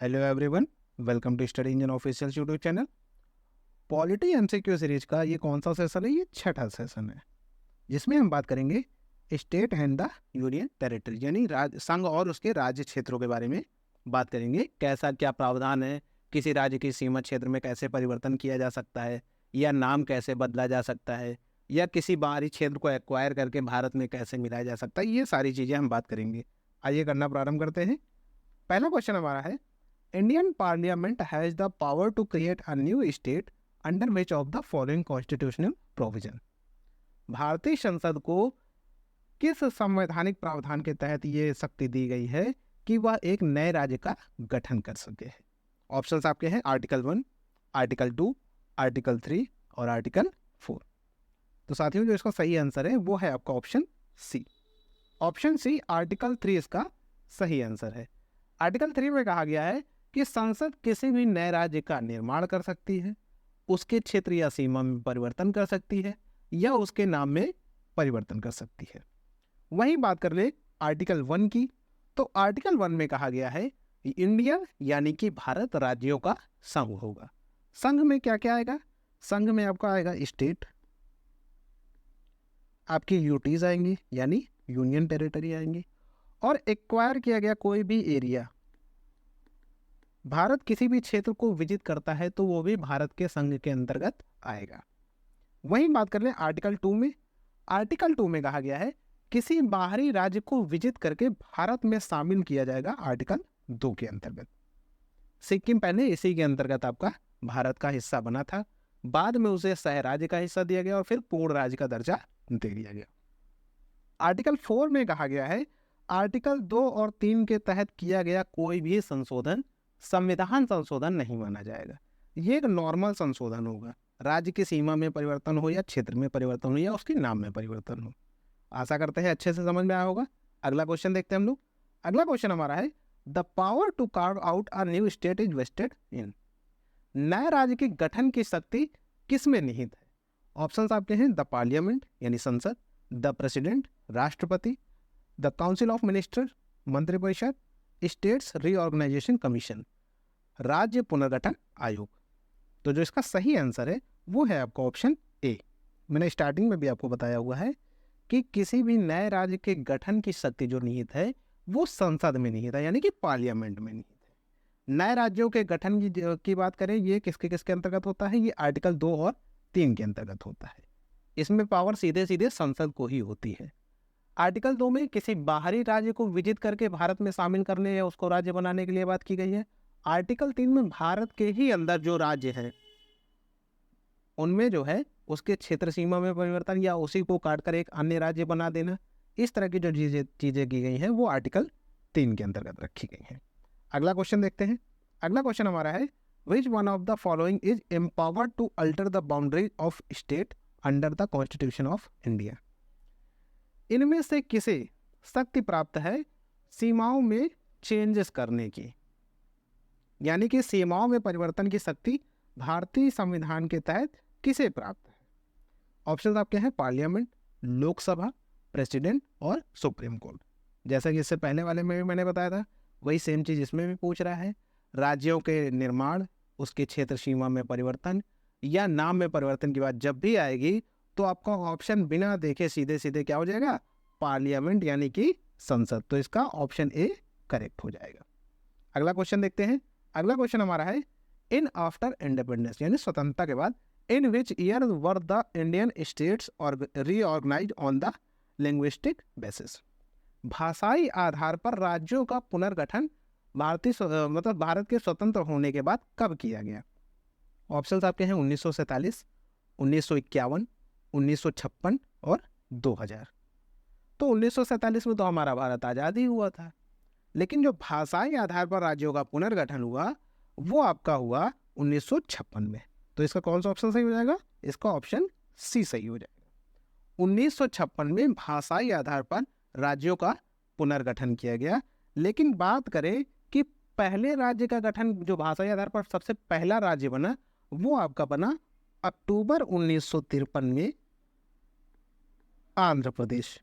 Hello everyone, welcome to study engine official YouTube channel. Polity MCQ series का ये कौन सा सेशन है? ये छठा सेशन है, जिसमें हम बात करेंगे state and the union territory, यानी संघ और उसके राज्य क्षेत्रों के बारे में बात करेंगे। कैसा क्या प्रावधान है, किसी राज्य की सीमा क्षेत्र में कैसे परिवर्तन किया जा सकता है, या नाम कैसे बदला जा सकता है, या किसी बाहरी क्षेत्र को एक्वायर करके भारत में कैसे मिलाया जा सकता है, ये सारी चीज़ें हम बात करेंगे। आइए करना प्रारंभ करते हैं। पहला क्वेश्चन हमारा है, Indian Parliament has the power to create a new state under which of the following constitutional provision? भारतीय संसद को किस संवैधानिक प्रावधान के तहत ये शक्ति दी गई है कि वह एक नए राज्य का गठन कर सके? ऑप्शंस आपके हैं आर्टिकल 1, आर्टिकल 2, आर्टिकल 3 और आर्टिकल 4। तो साथियों, जो इसका सही आंसर है वो है आपका option C. Option C article 3 इसका सही आंसर है। आर्टिकल 3 में कहा गया है कि संसद किसी भी नए राज्य का निर्माण कर सकती है, उसके क्षेत्र या सीमा में परिवर्तन कर सकती है, या उसके नाम में परिवर्तन कर सकती है। वहीं बात कर ले आर्टिकल 1 की, तो आर्टिकल 1 में कहा गया है कि इंडिया यानी कि भारत राज्यों का संघ होगा। संघ में क्या क्या आएगा? संघ में आपका आएगा स्टेट, आपकी यूटीज आएंगी यानी यूनियन टेरिटरी आएंगी, और एक्वायर किया गया कोई भी एरिया। भारत किसी भी क्षेत्र को विजिट करता है तो वो भी भारत के संघ के अंतर्गत आएगा। वहीं बात कर लें आर्टिकल 2 में, आर्टिकल 2 में कहा गया है किसी बाहरी राज्य को विजिट करके भारत में शामिल किया जाएगा आर्टिकल 2 के अंतर्गत। सिक्किम पहले इसी के अंतर्गत आपका भारत का हिस्सा बना था, बाद में उसे सह राज्य का हिस्सा दिया गया और फिर पूर्ण राज्य का दर्जा दे दिया गया। आर्टिकल 4 में कहा गया है आर्टिकल 2 और 3 के तहत किया गया कोई भी संशोधन संविधान संशोधन नहीं माना जाएगा। ये एक नॉर्मल संशोधन होगा, राज्य की सीमा में परिवर्तन हो या क्षेत्र में परिवर्तन हो या उसके नाम में परिवर्तन हो। आशा करते हैं अच्छे से समझ में आया होगा। अगला क्वेश्चन देखते हैं हम लोग। अगला क्वेश्चन हमारा है, the power to carve out a new state is vested in. नए राज्य के गठन की शक्ति किस में निहित है? ऑप्शंस आपके हैं द पार्लियामेंट यानी संसद, द प्रेसिडेंट राष्ट्रपति, द काउंसिल ऑफ मिनिस्टर मंत्रिपरिषद, स्टेट्स रीऑर्गेनाइजेशन कमीशन राज्य पुनर्गठन आयोग। तो जो इसका सही आंसर है वो है आपका ऑप्शन ए। मैंने स्टार्टिंग में भी आपको बताया हुआ है कि किसी भी नए राज्य के गठन की शक्ति जो निहित है वो संसद में निहित है, यानी कि पार्लियामेंट में निहित है। नए राज्यों के गठन की बात करें, ये किसके किसके अंतर्गत होता है? ये आर्टिकल 2 और 3 के अंतर्गत होता है। इसमें पावर सीधे सीधे संसद को ही होती है। आर्टिकल 2 में किसी बाहरी राज्य को विजिट करके भारत में शामिल करने या उसको राज्य बनाने के लिए बात की गई है। आर्टिकल 3 में भारत के ही अंदर जो राज्य है उनमें जो है उसके क्षेत्र सीमा में परिवर्तन या उसी को काटकर एक अन्य राज्य बना देना, इस तरह की जो चीजें की गई हैं वो आर्टिकल 3 के अंतर्गत रखी गई हैं। अगला क्वेश्चन देखते हैं। अगला क्वेश्चन हमारा है, which one of the following is empowered to alter the boundary of state under the constitution of India. इनमें से किसे शक्ति प्राप्त है सीमाओं में चेंजेस करने की, यानी कि सीमाओं में परिवर्तन की शक्ति भारतीय संविधान के तहत किसे प्राप्त है? ऑप्शन आपके हैं पार्लियामेंट, लोकसभा, प्रेसिडेंट और सुप्रीम कोर्ट। जैसा कि इससे पहले वाले में भी मैंने बताया था, वही सेम चीज इसमें भी पूछ रहा है। राज्यों के निर्माण, उसके क्षेत्र सीमा में परिवर्तन या नाम में परिवर्तन की बात जब भी आएगी तो आपका ऑप्शन बिना देखे सीधे सीधे क्या हो जाएगा? पार्लियामेंट यानी कि संसद। तो इसका ऑप्शन ए करेक्ट हो जाएगा। अगला क्वेश्चन देखते हैं। अगला क्वेश्चन हमारा है, इन आफ्टर इंडिपेंडेंस यानी स्वतंत्रता के बाद, in which year were the Indian states और reorganised on the linguistic basis. भाषाई आधार पर राज्यों का पुनर्गठन भारत के स्वतंत्र होने के बाद कब किया गया? ऑप्शंस आपके हैं 1947, 1951, 1956 और 2000। तो 1947 में तो हमारा भारत आज़ाद ही हुआ था, लेकिन जो भाषाई आधार पर राज्यों का पुनर्गठन हुआ वो आपका हुआ 1956 में। तो इसका कौन सा ऑप्शन सही हो जाएगा? इसका ऑप्शन सी सही हो जाएगा। 1956 में भाषाई आधार पर राज्यों का पुनर्गठन किया गया। लेकिन बात करें कि पहले राज्य का गठन जो भाषाई आधार पर सबसे पहला राज्य बना वो आपका बना अक्टूबर 1953 में आंध्र प्रदेश।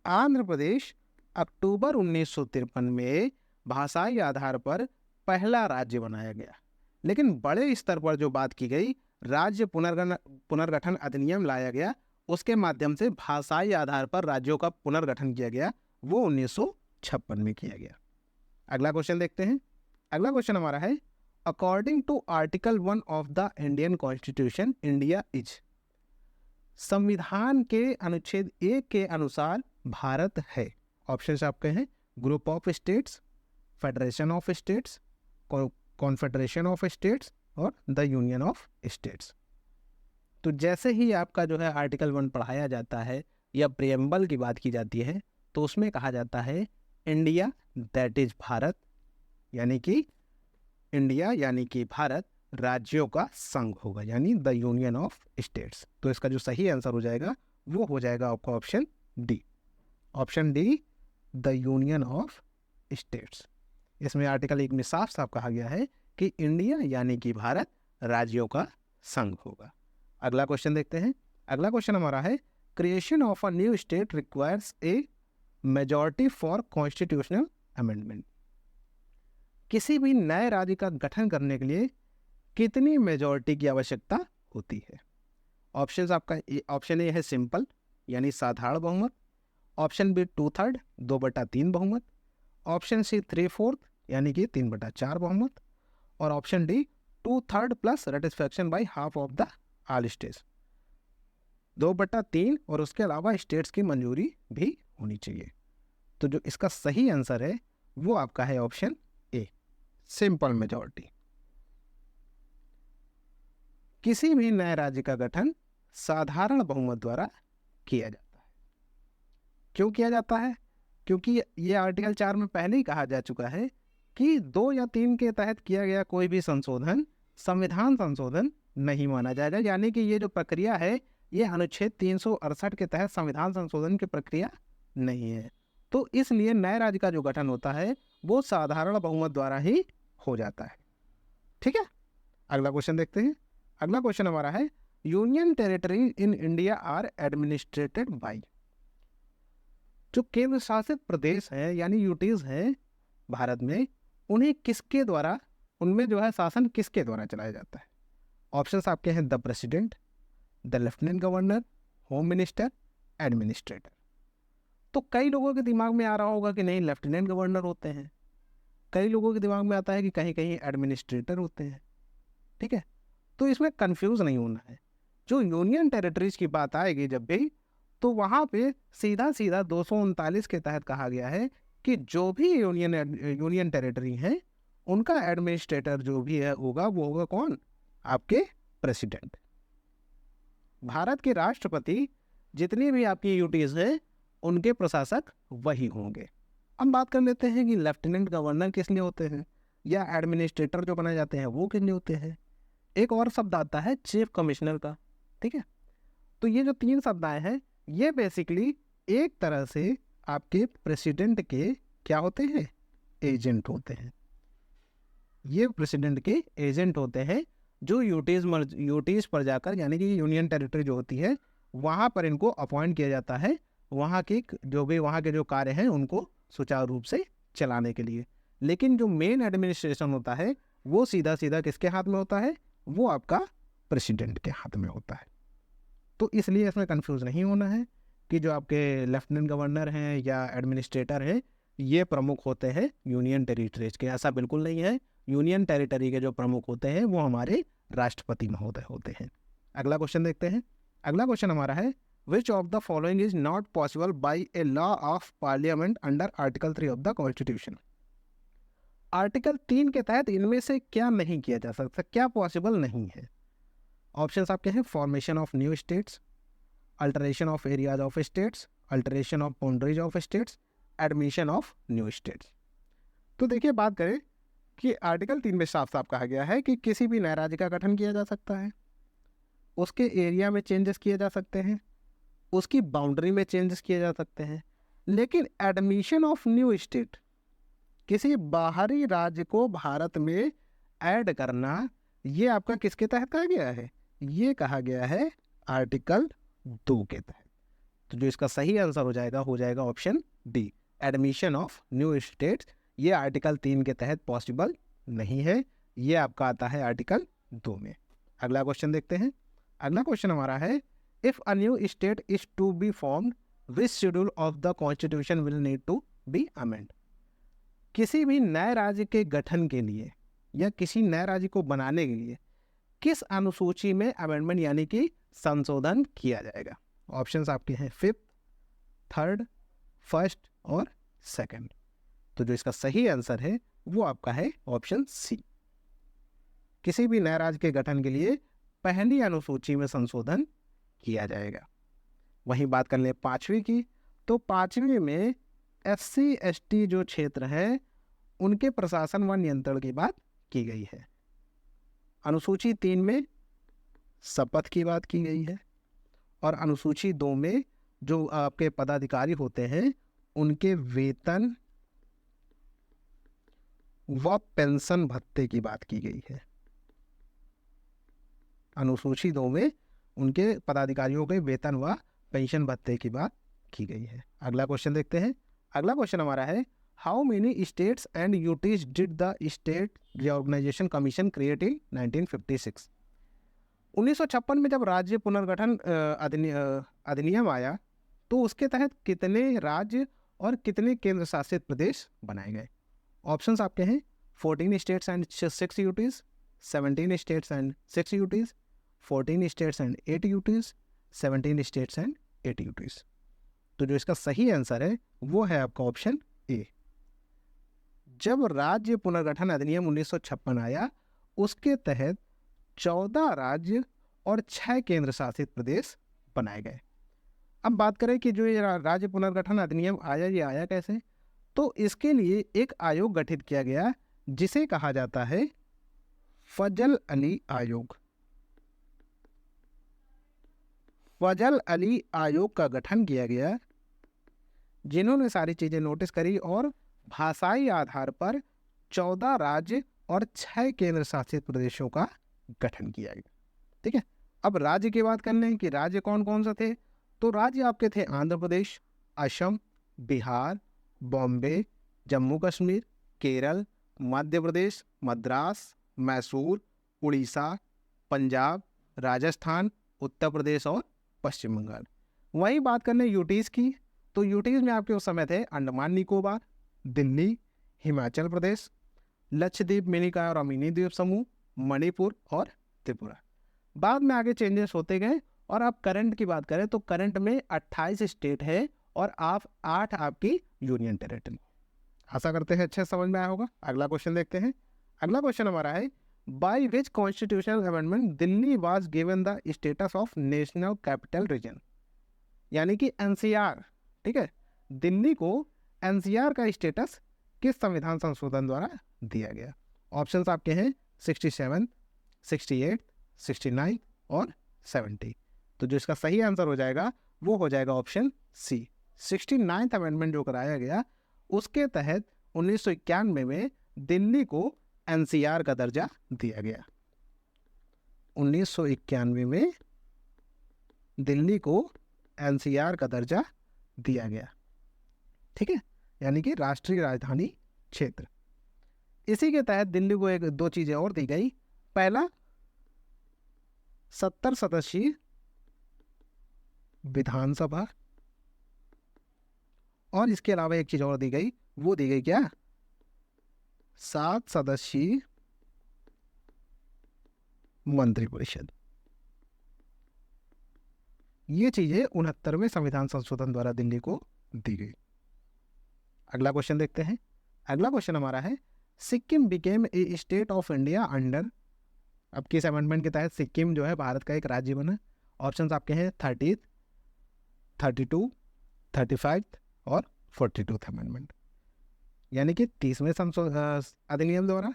आंध्र प्रदेश अक्टूबर 1953 में भाषाई आधार पर पहला राज्य बनाया गया। लेकिन बड़े स्तर पर जो बात की गई, राज्य पुनर्गठन अधिनियम लाया गया, उसके माध्यम से भाषाई आधार पर राज्यों का पुनर्गठन किया गया, वो 1956 में किया गया। अगला क्वेश्चन देखते हैं। अगला क्वेश्चन हमारा है, according to article 1 of the Indian constitution, India is. संविधान के अनुच्छेद 1 के अनुसार भारत है। ऑप्शंस आपके हैं, group of states, federation of states, confederation of states और द यूनियन ऑफ स्टेट्स। तो जैसे ही आपका जो है आर्टिकल 1 पढ़ाया जाता है या प्रियम्बल की बात की जाती है, तो उसमें कहा जाता है इंडिया, दैट इज भारत, यानी कि इंडिया यानी कि भारत राज्यों का संघ होगा, यानी द यूनियन ऑफ स्टेट्स। तो इसका जो सही आंसर हो जाएगा वो हो जाएगा आपका option D. Option D, the union of states. इसमें आर्टिकल 1 में साफ साफ कहा गया है कि इंडिया यानी कि भारत राज्यों का संघ होगा। अगला क्वेश्चन देखते हैं। अगला क्वेश्चन हमारा है, creation of a new state requires a majority for constitutional amendment. किसी भी नए राज्य का गठन करने के लिए कितनी मेजॉरिटी की आवश्यकता होती है? ऑप्शंस आपका, ऑप्शन ए है सिंपल यानी साधारण बहुमत, ऑप्शन बी 2/3 2/3 बहुमत, ऑप्शन सी 3/4 यानी कि 3/4 बहुमत, और option D 2/3 plus ratification by half of the all states. 2/3 और उसके अलावा स्टेट्स की मंजूरी भी होनी चाहिए। तो जो इसका सही आंसर है वो आपका है ऑप्शन ए, सिंपल मेजॉरिटी। किसी भी नए राज्य का गठन साधारण बहुमत द्वारा किया जाता है। क्यों किया जाता है? क्योंकि ये आर्टिकल 4 में पहले ही कहा जा चुका है कि 2 या 3 के तहत किया गया कोई भी संशोधन संविधान संशोधन नहीं माना जाएगा। यानी कि ये जो प्रक्रिया है ये अनुच्छेद 368 के तहत संविधान संशोधन की प्रक्रिया नहीं है। तो इसलिए नए राज्य का जो गठन होता है वो साधारण बहुमत द्वारा ही हो जाता है। ठीक है, अगला क्वेश्चन देखते हैं। अगला क्वेश्चन हमारा है, union territory in India are administered by. जो केंद्र शासित प्रदेश है यानी यूटीज है भारत में, उन्हें किसके द्वारा, उनमें जो है शासन किसके द्वारा चलाया जाता है? ऑप्शंस आपके हैं, the president, the lieutenant governor, home minister, administrator. तो कई लोगों के दिमाग में आ रहा होगा कि नहीं लेफ्टिनेंट गवर्नर होते हैं, कई लोगों के दिमाग में आता है कि कहीं कहीं एडमिनिस्ट्रेटर होते हैं। ठीक है, तो इसमें कंफ्यूज नहीं होना है। जो यूनियन टेरिटरीज की बात आएगी जब भी, तो वहाँ पे सीधा सीधा 239 के तहत कहा गया है कि जो भी यूनियन टेरिटरी है उनका एडमिनिस्ट्रेटर जो भी है होगा वो होगा कौन? आपके प्रेसिडेंट। भारत के राष्ट्रपति जितनी भी आपकी यूटीज है उनके प्रशासक वही होंगे। अब बात कर लेते हैं कि लेफ्टिनेंट गवर्नर किस लिए होते हैं या एडमिनिस्ट्रेटर जो बनाए जाते हैं वो किस लिए होते हैं। एक और शब्द आता है चीफ कमिश्नर का। ठीक है, तो ये जो 3 शब्द आए हैं ये बेसिकली एक तरह से आपके प्रेसिडेंट के क्या होते हैं? एजेंट होते हैं। ये प्रेसिडेंट के एजेंट होते हैं जो यूटीज पर जाकर, यानी कि यूनियन टेरिटरी जो होती है वहाँ पर इनको अपॉइंट किया जाता है, वहाँ के जो कार्य हैं उनको सुचारू रूप से चलाने के लिए। लेकिन जो मेन एडमिनिस्ट्रेशन होता है वो सीधा सीधा किसके हाथ में होता है? वो आपका प्रेसिडेंट के हाथ में होता है। तो इसलिए इसमें कंफ्यूज नहीं होना है कि जो आपके लेफ्टिनेंट गवर्नर हैं या एडमिनिस्ट्रेटर हैं ये प्रमुख होते हैं यूनियन टेरिटरीज के। ऐसा बिल्कुल नहीं है। यूनियन टेरिटरी के जो प्रमुख होते हैं वो हमारे राष्ट्रपति महोदय होते हैं। अगला क्वेश्चन देखते हैं। अगला क्वेश्चन हमारा है, which of the following is not possible by a law of parliament under article 3 of the constitution. Article 3 के तहत इनमें से क्या नहीं किया जा सकता, क्या पॉसिबल नहीं है? ऑप्शंस आपके हैं, formation of new states, alteration of areas of states, alteration of boundaries of states, admission of new states. तो देखिए, बात करें कि आर्टिकल 3 में साफ साफ कहा गया है कि किसी भी नए राज्य का गठन किया जा सकता है, उसके एरिया में चेंजेस किए जा सकते हैं, उसकी बाउंड्री में चेंजेस किए जा सकते हैं, लेकिन एडमिशन ऑफ न्यू स्टेट, किसी बाहरी राज्य को भारत में ऐड करना, ये आपका किसके तहत कहा गया है? ये कहा गया है आर्टिकल 2 के तहत। तो जो इसका सही आंसर हो जाएगा option D, admission of new states, ये आर्टिकल 3 के तहत पॉसिबल नहीं है, ये आपका आता है आर्टिकल 2 में। अगला क्वेश्चन देखते हैं। अगला क्वेश्चन हमारा है, if a new state is to be formed which schedule of the constitution will need to be amend. किसी भी नए राज्य के गठन के लिए या किसी नए राज्य को बनाने के लिए किस अनुसूची में अमेंडमेंट यानी कि संशोधन किया जाएगा। ऑप्शंस आपके हैं 5th, 3rd, 1st और 2nd। तो जो इसका सही आंसर है वो आपका है ऑप्शन सी। किसी भी नए राज्य के गठन के लिए पहली अनुसूची में संशोधन किया जाएगा। वहीं बात कर ले 5वीं की, तो 5वीं में SC ST जो क्षेत्र है उनके प्रशासन व नियंत्रण की बात की गई है। अनुसूची 3 में शपथ की बात की गई है और अनुसूची 2 में जो आपके पदाधिकारी होते हैं उनके वेतन व पेंशन भत्ते की बात की गई है। अनुसूची 2 में उनके पदाधिकारियों के वेतन व पेंशन भत्ते की बात की गई है। अगला क्वेश्चन देखते हैं। अगला क्वेश्चन हमारा है, how many states and UTs did the state reorganisation commission create in 1956। 1956 में जब राज्य पुनर्गठन अधिनियम आया तो उसके तहत कितने राज्य और कितने केंद्र शासित प्रदेश बनाए गए। ऑप्शंस आपके हैं 14 states and 6 UTs, 17 states and 6 UTs, 14 states and 8 UTs, 17 states and 8 UTs. तो जो इसका सही आंसर है वो है आपका ऑप्शन ए। जब राज्य पुनर्गठन अधिनियम 1956 आया उसके तहत 14 राज्य और 6 केंद्र शासित प्रदेश बनाए गए। अब बात करें कि जो ये राज्य पुनर्गठन अधिनियम आया, ये आया कैसे, तो इसके लिए एक आयोग गठित किया गया जिसे कहा जाता है फजल अली आयोग। फजल अली आयोग का गठन किया गया जिन्होंने सारी चीजें नोटिस करी और भाषाई आधार पर 14 राज्य और 6 केंद्र शासित प्रदेशों का गठन किया गया। ठीक है, अब राज्य की बात कर लें कि राज्य कौन कौन से थे, तो राज्य आपके थे आंध्र प्रदेश, असम, बिहार, बॉम्बे, जम्मू कश्मीर, केरल, मध्य प्रदेश, मद्रास, मैसूर, उड़ीसा, पंजाब, राजस्थान, उत्तर प्रदेश और पश्चिम बंगाल। वहीं बात करने यूटीज की, तो यूटीज में आपके उस समय थे अंडमान निकोबार, दिल्ली, हिमाचल प्रदेश, लक्षद्वीप, मिनिकॉय और मिनी द्वीप समूह, मणिपुर और त्रिपुरा। बाद में आगे चेंजेस होते गए और आप करंट की बात करें तो करंट में 28 स्टेट है और आप 8 आपकी यूनियन टेरिटरी। आशा करते हैं अच्छे समझ में आया होगा। अगला क्वेश्चन देखते हैं। अगला क्वेश्चन हमारा है, by which constitutional amendment Delhi was given the status of national capital region, यानी कि एनसीआर। ठीक है, दिल्ली को एनसीआर का स्टेटस किस संविधान संशोधन द्वारा दिया गया। ऑप्शंस आपके हैं 67, 68, 69 और 70। तो जो इसका सही आंसर हो जाएगा वो हो जाएगा ऑप्शन सी। 69th अमेंडमेंट जो कराया गया उसके तहत 1991 में दिल्ली को एनसीआर का दर्जा दिया गया। 1991 में दिल्ली को एनसीआर का दर्जा दिया गया। ठीक है, यानी कि राष्ट्रीय राजधानी क्षेत्र। इसी के तहत दिल्ली को एक दो चीजें और दी गई। पहला, 70 सदस्यीय विधानसभा, और इसके अलावा एक चीज और दी गई, वो दी गई क्या, 7 सदस्यीय मंत्रिपरिषद। ये चीजें 69वें संविधान संशोधन द्वारा दिल्ली को दी गई। अगला क्वेश्चन देखते हैं। अगला क्वेश्चन हमारा है, Sikkim became a state of India under, अब किस अमेंडमेंट के तहत सिक्किम जो है भारत का एक राज्य बना। ऑप्शंस आपके हैं 30, 32, 35 और 42 अमेंडमेंट, यानी कि 30वें अधिनियम द्वारा,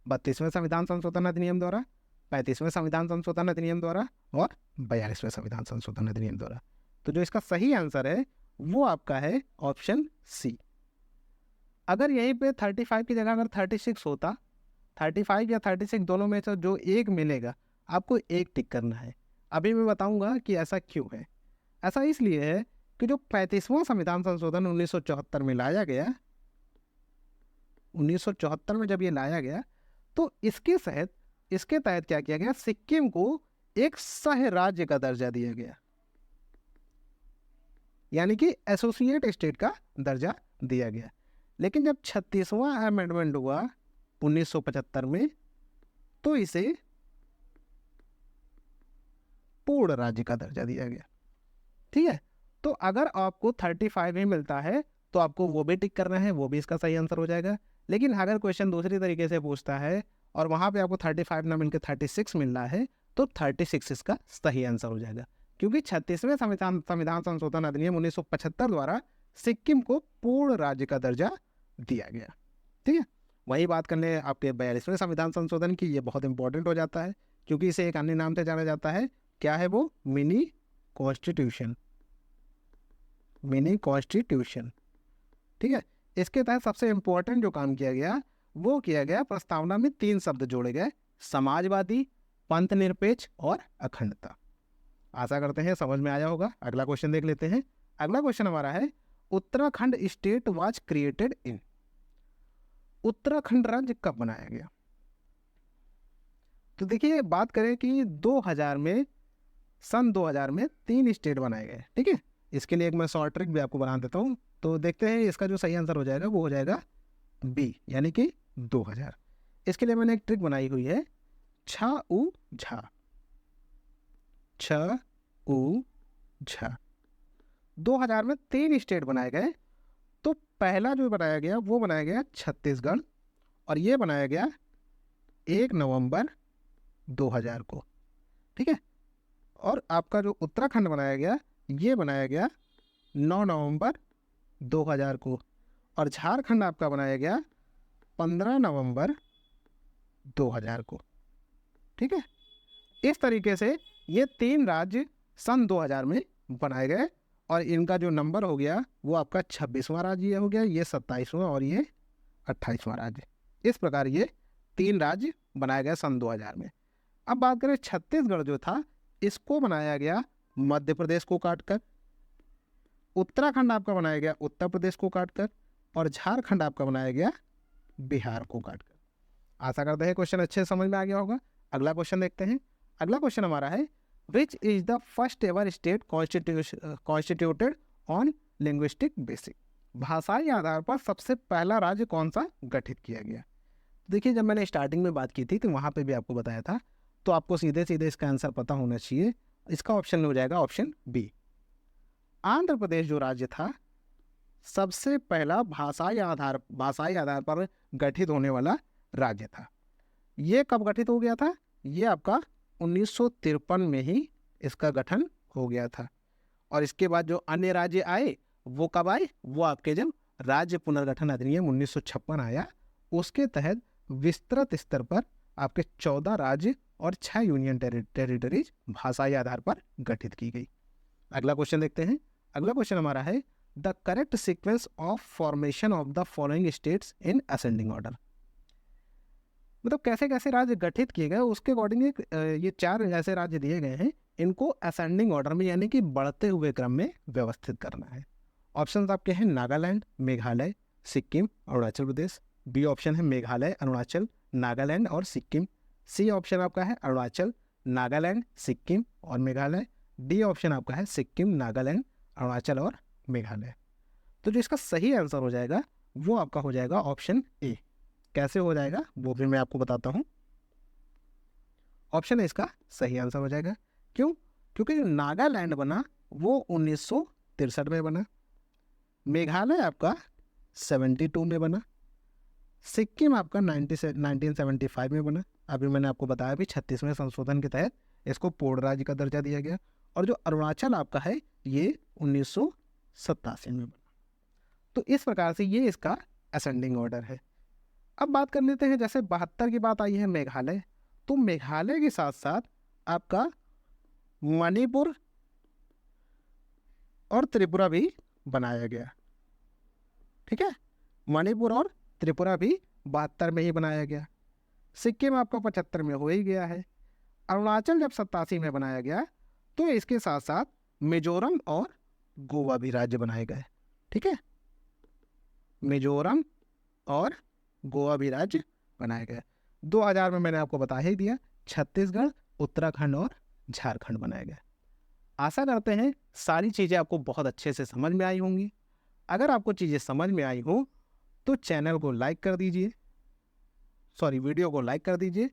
32वें संविधान संशोधन अधिनियम द्वारा, 35वें संविधान संशोधन अधिनियम द्वारा और 42वें संविधान संशोधन अधिनियम द्वारा। तो जो इसका सही आंसर है वो आपका है ऑप्शन सी। अगर यहीं पे 35 की जगह अगर 36 होता, 35 या 36 दोनों में से जो एक मिलेगा आपको एक टिक करना है। अभी मैं बताऊंगा कि ऐसा क्यों है। ऐसा इसलिए है कि जो 35वां संविधान संशोधन 1974 में लाया गया, 1974 में जब ये लाया गया, तो इसके तहत क्या किया गया, सिक्किम को एक सह राज्य का दर्जा दिया गया, यानी कि एसोसिएट स्टेट का दर्जा दिया गया। लेकिन जब 36वां अमेंडमेंट हुआ 1975 में, तो इसे पूर्ण राज्य का दर्जा दिया गया। ठीक है, तो अगर आपको 35 ही मिलता है तो आपको वो भी टिक करना है, वो भी इसका सही आंसर हो जाएगा। लेकिन अगर क्वेश्चन दूसरी तरीके से पूछता है और वहां पे आपको 35 ना मिलकर 36 मिल रहा है, तो 36 इसका सही आंसर हो जाएगा, क्योंकि 36वें संविधान संशोधन अधिनियम 1975 द्वारा सिक्किम को पूर्ण राज्य का दर्जा दिया गया। ठीक है, वही बात करने आपके 42वें संविधान संशोधन की, ये बहुत इंपॉर्टेंट हो जाता है, क्योंकि इसे एक अन्य नाम से जाना जाता है। क्या है वो? Mini constitution. Mini constitution. ठीक है, इसके तहत सबसे इंपॉर्टेंट जो काम किया गया वो किया गया, प्रस्तावना में 3 शब्द जोड़े गए, समाजवादी, पंथ निरपेक्ष और अखंडता। आशा करते हैं समझ में आया होगा। अगला क्वेश्चन देख लेते हैं। अगला क्वेश्चन हमारा है, Uttarakhand state was created in. Uttarakhand राज्य कब बनाया गया? तो देखिए, बात करें कि 2000 में, सन 2000 में 3 स्टेट बनाए गए। ठीक है, इसके लिए एक मैं शॉर्ट ट्रिक भी आपको बना देता हूँ। तो देखते हैं इसका जो सही आंसर हो जाएगा वो हो जाएगा बी, यानी कि 2000। इसके लिए मैंने एक ट्रिक बनाई हुई है, छ उ झा, छ उ झा। 2000 में 3 स्टेट बनाए गए। तो पहला जो बनाया गया वो बनाया गया छत्तीसगढ़, और ये बनाया गया 1 नवंबर 2000 को। ठीक है, और आपका जो उत्तराखंड बनाया गया ये बनाया गया 9 नवंबर 2000 को, और झारखंड आपका बनाया गया 15 नवंबर 2000 को। ठीक है, इस तरीके से ये 3 राज्य सन 2000 में बनाए गए, और इनका जो नंबर हो गया वो आपका 26वां राज्य हो गया, ये 27वां और ये 28वां राज्य। इस प्रकार ये 3 राज्य बनाए गए सन 2000 में। अब बात करें छत्तीसगढ़ जो था, इसको बनाया गया मध्य प्रदेश को काटकर, उत्तराखंड आपका बनाया गया उत्तर प्रदेश को काटकर, और झारखंड आपका बनाया गया बिहार को काटकर। आशा करते हैं क्वेश्चन अच्छे समझ में आ गया होगा। अगला क्वेश्चन देखते हैं। अगला क्वेश्चन हमारा है, which is the first ever state constituted on linguistic basis. भाषाई आधार पर सबसे पहला राज्य कौन सा गठित किया गया? देखिए, जब मैंने स्टार्टिंग में बात की थी तो वहाँ पे भी आपको बताया था, तो आपको सीधे सीधे इसका आंसर पता होना चाहिए। इसका ऑप्शन हो जाएगा ऑप्शन बी। आंध्र प्रदेश जो राज्य था, सबसे पहला भाषाई आधार पर गठित होने वाला राज्य था। ये कब गठित हो गया था? ये आपका 1953 में ही इसका गठन हो गया था। और इसके बाद जो अन्य राज्य आए वो कब आए? वो आपके जब राज्य पुनर्गठन अधिनियम 1956 आया, उसके तहत विस्तृत स्तर पर आपके 14 राज्य और 6 यूनियन टेरिटरीज भाषाई आधार पर गठित की गई। अगला क्वेश्चन देखते हैं। अगला क्वेश्चन हमारा है, the correct sequence of formation of the following states in ascending order. मतलब कैसे कैसे राज्य गठित किए गए उसके अकॉर्डिंग ये 4 ऐसे राज्य दिए गए हैं, इनको असेंडिंग ऑर्डर में यानी कि बढ़ते हुए क्रम में व्यवस्थित करना है। ऑप्शन आपके हैं नागालैंड, मेघालय, सिक्किम, अरुणाचल प्रदेश। बी ऑप्शन है मेघालय, अरुणाचल, नागालैंड और सिक्किम। सी ऑप्शन आपका है अरुणाचल, नागालैंड, सिक्किम और मेघालय। डी ऑप्शन आपका है सिक्किम, नागालैंड, अरुणाचल और मेघालय। तो जो इसका सही आंसर हो जाएगा वो आपका हो जाएगा ऑप्शन ए। कैसे हो जाएगा वो भी मैं आपको बताता हूं। ऑप्शन ए इसका सही आंसर हो जाएगा। क्यों? क्योंकि जो नागालैंड बना वो 1963 में बना, मेघालय आपका 72 में बना, सिक्किम आपका 1975 में बना। अभी मैंने आपको बताया भी 36वें संशोधन के तहत इसको पूर्ण राज्य का दर्जा दिया गया, और जो अरुणाचल आपका है ये 1987 में बना। तो इस प्रकार से ये इसका असेंडिंग ऑर्डर है। अब बात कर लेते हैं, जैसे 72 की बात आई है मेघालय, तो मेघालय के साथ साथ आपका मणिपुर और त्रिपुरा भी बनाया गया। ठीक है, मणिपुर और त्रिपुरा भी 72 में ही बनाया गया। सिक्किम आपका 75 में हो ही गया है। अरुणाचल जब 87 में बनाया गया तो इसके साथ साथ मिजोरम और गोवा भी राज्य बनाए गए। ठीक है, मिजोरम और गोवा भी राज्य बनाए गए। 2000 में मैंने आपको बता ही दिया, छत्तीसगढ़, उत्तराखंड और झारखंड बनाए गए। आशा करते हैं सारी चीज़ें आपको बहुत अच्छे से समझ में आई होंगी। अगर आपको चीज़ें समझ में आई हो तो चैनल को लाइक कर दीजिए, वीडियो को लाइक कर दीजिए,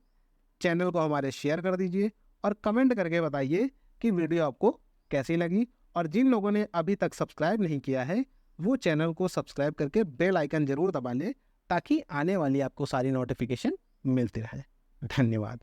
चैनल को हमारे शेयर कर दीजिए और कमेंट करके बताइए कि वीडियो आपको कैसी लगी। और जिन लोगों ने अभी तक सब्सक्राइब नहीं किया है वो चैनल को सब्सक्राइब करके बेल आइकन जरूर दबा लें ताकि आने वाली आपको सारी नोटिफिकेशन मिलती रहे। धन्यवाद।